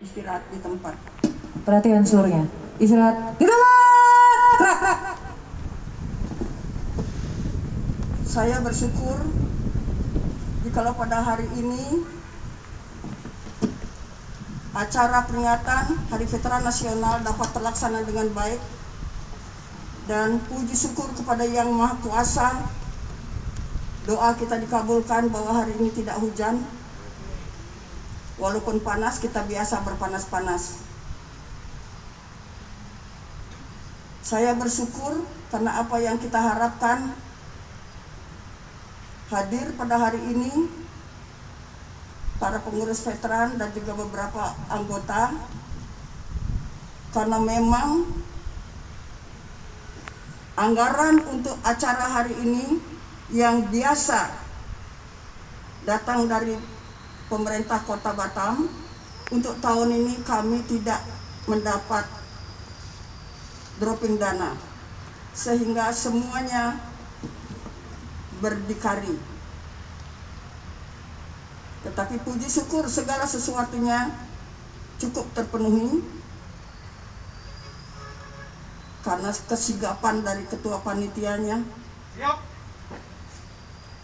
Istirahat di tempat. Perhatikan seluruhnya. Istirahat di tempat. Gerak. Saya bersyukur jikalau pada hari ini acara peringatan Hari Veteran Nasional dapat terlaksana dengan baik, dan puji syukur kepada Yang Maha Kuasa, doa kita dikabulkan bahwa hari ini tidak hujan. Walaupun panas, kita biasa berpanas-panas. Saya bersyukur karena apa yang kita harapkan hadir pada hari ini, para pengurus veteran dan juga beberapa anggota, karena memang anggaran untuk acara hari ini yang biasa datang dari pemerintah Kota Batam, untuk tahun ini kami tidak mendapat dropping dana, sehingga semuanya berdikari. Tetapi puji syukur segala sesuatunya cukup terpenuhi karena kesigapan dari ketua panitianya.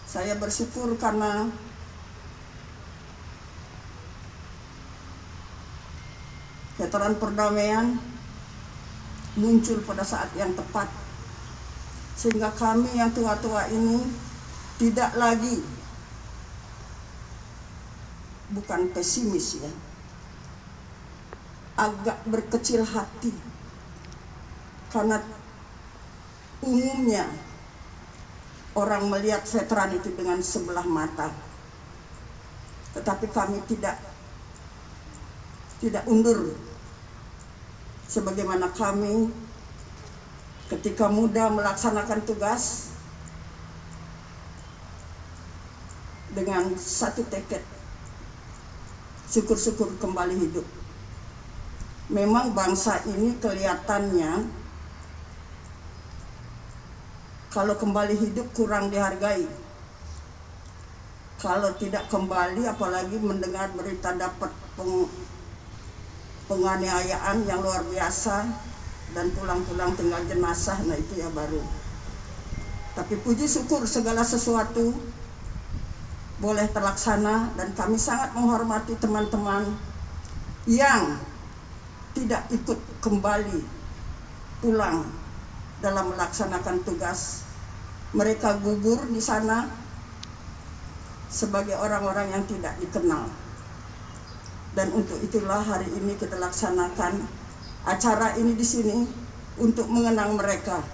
Saya bersyukur karena veteran perdamaian muncul pada saat yang tepat, sehingga kami yang tua-tua ini tidak lagi, bukan pesimis ya, agak berkecil hati, karena umumnya orang melihat veteran itu dengan sebelah mata, tetapi kami tidak undur. Sebagaimana kami ketika muda melaksanakan tugas dengan satu tekad, syukur-syukur kembali hidup. Memang bangsa ini kelihatannya kalau kembali hidup kurang dihargai. Kalau tidak kembali, apalagi mendengar berita dapat penganiayaan yang luar biasa dan pulang-pulang tinggal jenazah, nah itu ya baru. Tapi puji syukur segala sesuatu boleh terlaksana, dan kami sangat menghormati teman-teman yang tidak ikut kembali pulang dalam melaksanakan tugas. Mereka gugur di sana sebagai orang-orang yang tidak dikenal. Dan untuk itulah hari ini kita laksanakan acara ini di sini untuk mengenang mereka.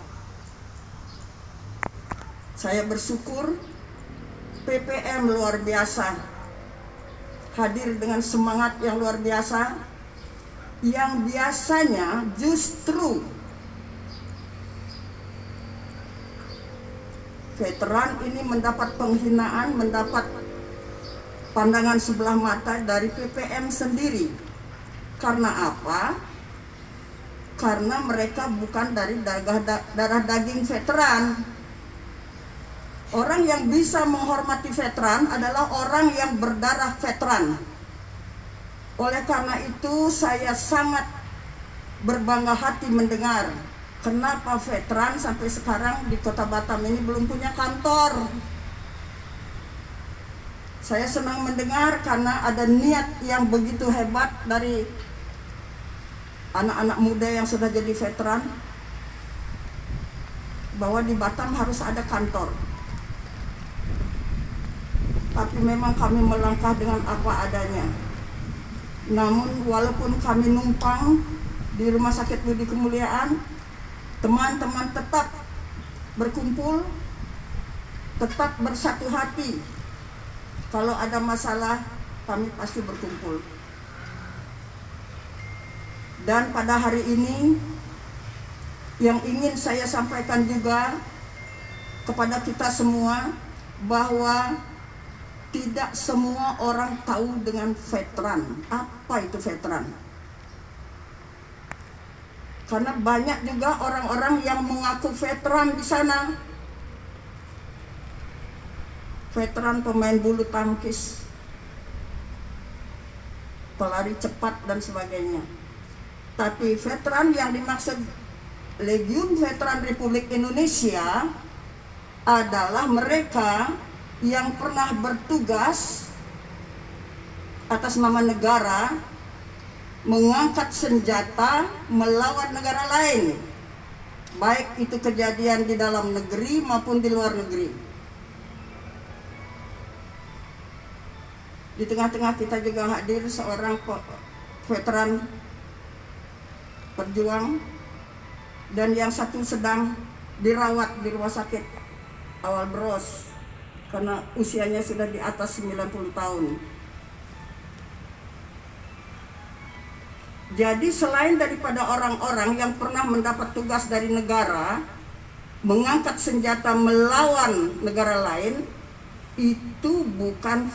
Saya bersyukur PPM luar biasa hadir dengan semangat yang luar biasa, yang biasanya justru veteran ini mendapat penghinaan, mendapat pandangan sebelah mata dari PPM sendiri. Karena apa? Karena mereka bukan dari darah daging veteran. Orang yang bisa menghormati veteran adalah orang yang berdarah veteran. Oleh karena itu saya sangat berbangga hati mendengar kenapa veteran sampai sekarang di Kota Batam ini belum punya kantor. Saya senang mendengar karena ada niat yang begitu hebat dari anak-anak muda yang sudah jadi veteran, bahwa di Batam harus ada kantor. Tapi memang kami melangkah dengan apa adanya. Namun walaupun kami numpang di Rumah Sakit Budi Kemuliaan, teman-teman tetap berkumpul, tetap bersatu hati. Kalau ada masalah, kami pasti berkumpul. Dan pada hari ini, yang ingin saya sampaikan juga kepada kita semua, bahwa tidak semua orang tahu dengan veteran. Apa itu veteran? Karena banyak juga orang-orang yang mengaku veteran di sana. Veteran pemain bulu tangkis, pelari cepat dan sebagainya. Tapi veteran yang dimaksud Legiun Veteran Republik Indonesia adalah mereka yang pernah bertugas atas nama negara mengangkat senjata melawan negara lain, baik itu kejadian di dalam negeri maupun di luar negeri. Di tengah-tengah kita juga hadir seorang veteran berjuang, dan yang satu sedang dirawat di rumah sakit Awal Bros karena usianya sudah di atas 90 tahun. Jadi selain daripada orang-orang yang pernah mendapat tugas dari negara mengangkat senjata melawan negara lain, itu bukan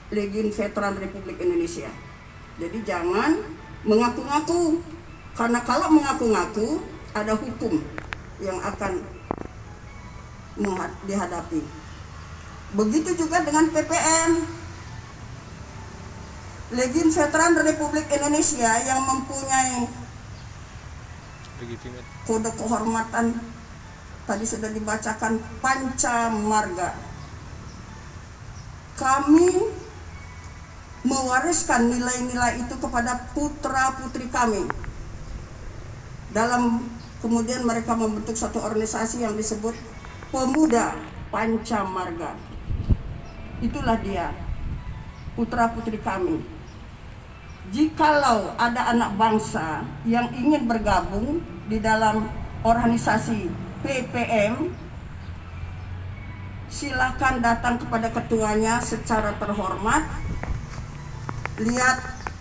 Legiun Veteran Republik Indonesia. Jadi jangan mengaku-ngaku, karena kalau mengaku-ngaku ada hukum yang akan dihadapi. Begitu juga dengan PPM, Legiun Veteran Republik Indonesia yang mempunyai kode kehormatan tadi sudah dibacakan, Panca Marga. Kami mewariskan nilai-nilai itu kepada putra-putri kami. Dalam kemudian mereka membentuk satu organisasi yang disebut Pemuda Panca Marga. Itulah dia, putra-putri kami. Jikalau ada anak bangsa yang ingin bergabung di dalam organisasi PPM, silakan datang kepada ketuanya secara terhormat. Lihat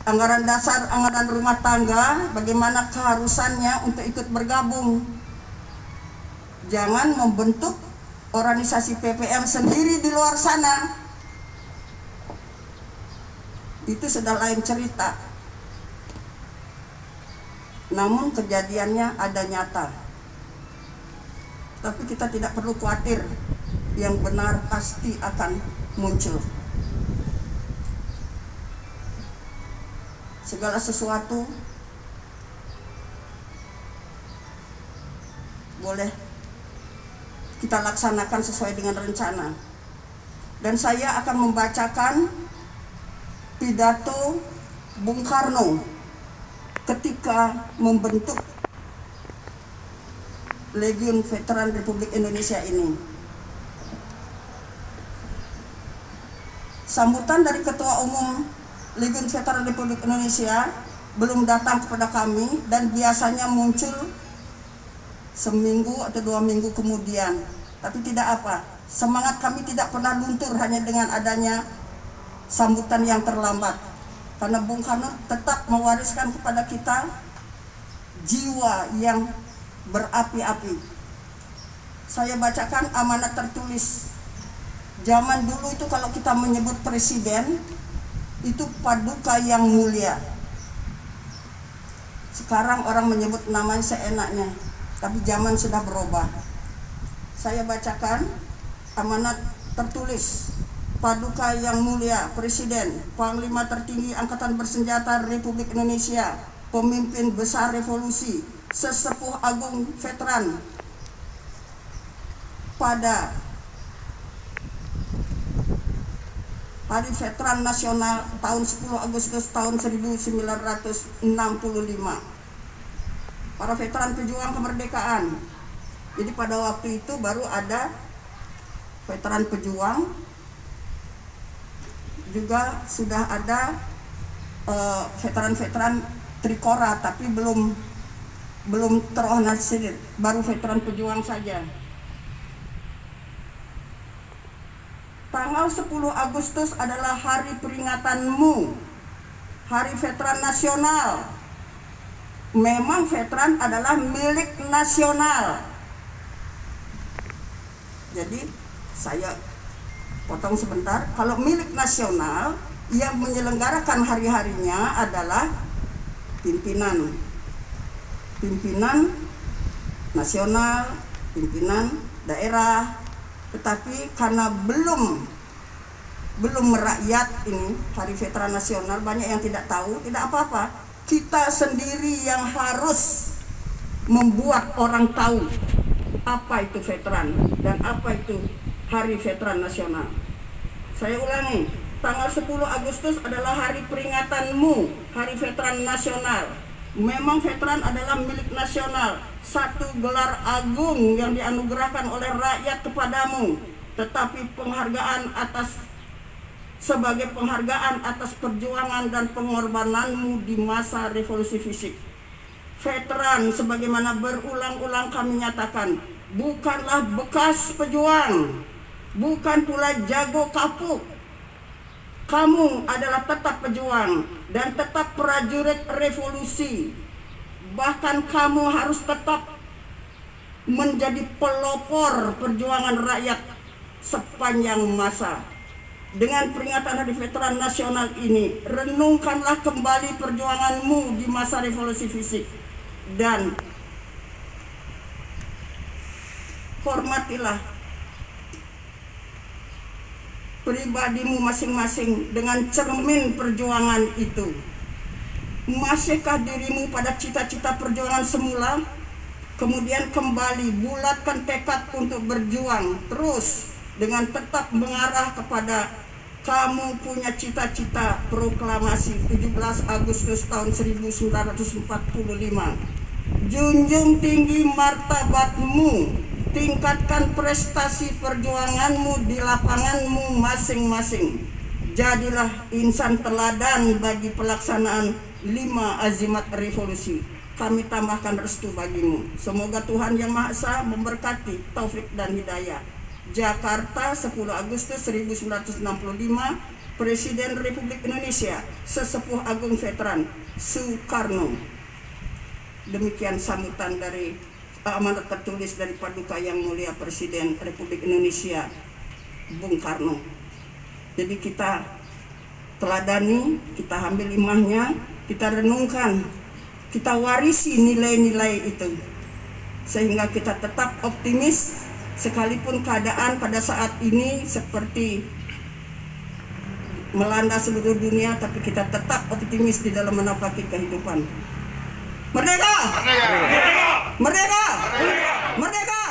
anggaran dasar, anggaran rumah tangga, bagaimana keharusannya untuk ikut bergabung. Jangan membentuk organisasi PPM sendiri di luar sana. Itu sudah lain cerita. Namun kejadiannya ada nyata. Tapi kita tidak perlu khawatir, yang benar pasti akan muncul. Segala sesuatu boleh kita laksanakan sesuai dengan rencana. Dan saya akan membacakan pidato Bung Karno ketika membentuk Legiun Veteran Republik Indonesia ini. Sambutan dari Ketua Umum Legiun Veteran Republik Indonesia belum datang kepada kami dan biasanya muncul seminggu atau 2 minggu kemudian. Tapi tidak apa, semangat kami tidak pernah luntur hanya dengan adanya sambutan yang terlambat, karena Bung Karno tetap mewariskan kepada kita jiwa yang berapi-api. Saya bacakan amanat tertulis. Zaman dulu itu kalau kita menyebut presiden itu paduka yang mulia. Sekarang orang menyebut namanya seenaknya, tapi zaman sudah berubah. Saya bacakan amanat tertulis. Paduka yang mulia Presiden, Panglima tertinggi Angkatan Bersenjata Republik Indonesia, pemimpin besar revolusi, sesepuh agung veteran, pada Hari Veteran Nasional tahun 10 Agustus tahun 1965. Para veteran pejuang kemerdekaan. Jadi pada waktu itu baru ada veteran pejuang, juga sudah ada veteran-veteran Trikora, tapi belum terorganisir, baru veteran pejuang saja. Tanggal 10 Agustus adalah hari peringatanmu, Hari Veteran Nasional. Memang veteran adalah milik nasional. Jadi saya potong sebentar. Kalau milik nasional, yang menyelenggarakan hari-harinya adalah pimpinan nasional, pimpinan daerah. Tetapi karena belum belum merakyat ini Hari Veteran Nasional, banyak yang tidak tahu, tidak apa-apa. Kita sendiri yang harus membuat orang tahu apa itu veteran dan apa itu Hari Veteran Nasional. Saya ulangi, tanggal 10 Agustus adalah hari peringatanmu, Hari Veteran Nasional. Memang veteran adalah milik nasional, satu gelar agung yang dianugerahkan oleh rakyat kepadamu, tetapi sebagai penghargaan atas perjuangan dan pengorbananmu di masa revolusi fisik. Veteran, sebagaimana berulang-ulang kami nyatakan, bukanlah bekas pejuang, bukan pula jago kapuk. Kamu adalah tetap pejuang dan tetap prajurit revolusi. Bahkan kamu harus tetap menjadi pelopor perjuangan rakyat sepanjang masa. Dengan peringatan Hari Veteran Nasional ini, renungkanlah kembali perjuanganmu di masa revolusi fisik dan hormatilah pribadimu masing-masing dengan cermin perjuangan itu. Masihkah dirimu pada cita-cita perjuangan semula? Kemudian kembali bulatkan tekad untuk berjuang terus dengan tetap mengarah kepada kamu punya cita-cita proklamasi 17 Agustus tahun 1945. Junjung tinggi martabatmu, tingkatkan prestasi perjuanganmu di lapanganmu masing-masing. Jadilah insan teladan bagi pelaksanaan 5 azimat revolusi. Kami tambahkan restu bagimu. Semoga Tuhan Yang Maha Esa memberkati taufik dan hidayah. Jakarta, 10 Agustus 1965, Presiden Republik Indonesia, Sesepuh Agung Veteran Soekarno. Demikian sambutan dari amanat tertulis dari Paduka Yang Mulia Presiden Republik Indonesia Bung Karno. Jadi kita teladani, kita ambil hikmahnya, kita renungkan, kita warisi nilai-nilai itu, sehingga kita tetap optimis sekalipun keadaan pada saat ini seperti melanda seluruh dunia, tapi kita tetap optimis di dalam menapaki kehidupan. Merdeka! Merdeka! Merdeka! Merdeka!